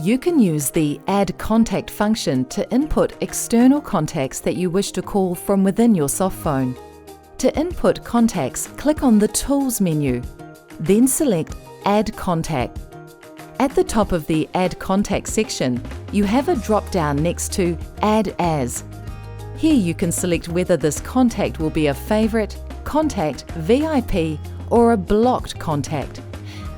You can use the Add Contact function to input external contacts that you wish to call from within your softphone. To input contacts, click on the Tools menu, then select Add Contact. At the top of the Add Contact section, you have a drop-down next to Add As. Here you can select whether this contact will be a favourite, contact, VIP, or a blocked contact.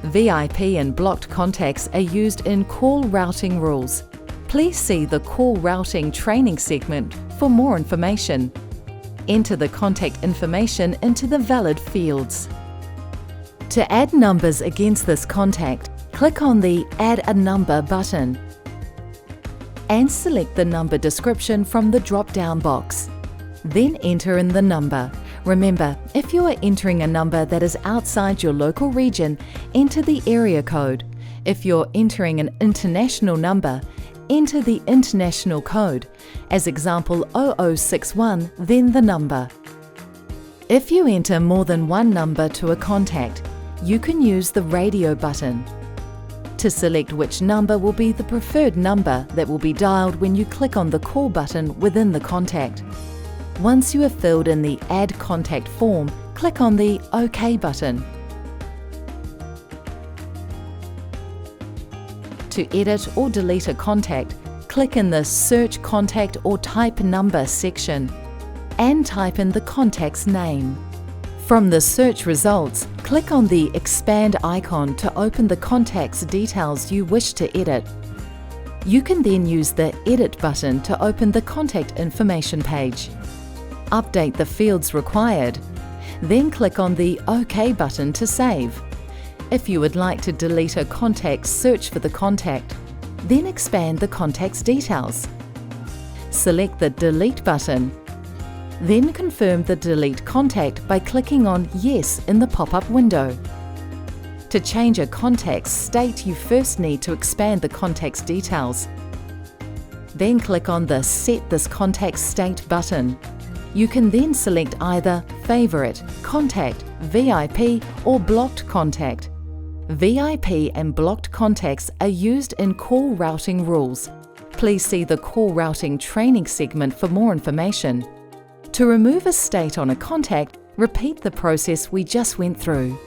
VIP and blocked contacts are used in call routing rules. Please see the call routing training segment for more information. Enter the contact information into the valid fields. To add numbers against this contact, click on the Add a Number button and select the number description from the drop-down box. Then enter in the number. Remember, if you are entering a number that is outside your local region, enter the area code. If you're entering an international number, enter the international code. As example 0061, then the number. If you enter more than one number to a contact, you can use the radio button to select which number will be the preferred number that will be dialed when you click on the call button within the contact. Once you have filled in the Add Contact form, click on the OK button. To edit or delete a contact, click in the Search Contact or Type Number section and type in the contact's name. From the search results, click on the Expand icon to open the contact's details you wish to edit. You can then use the Edit button to open the contact information page. Update the fields required. Then click on the OK button to save. If you would like to delete a contact, search for the contact. Then expand the contact's details. Select the Delete button. Then confirm the delete contact by clicking on Yes in the pop-up window. To change a contact's state, you first need to expand the contact's details. Then click on the Set this contact's state button. You can then select either Favorite, Contact, VIP or Blocked Contact. VIP and blocked contacts are used in call routing rules. Please see the call routing training segment for more information. To remove a state on a contact, repeat the process we just went through.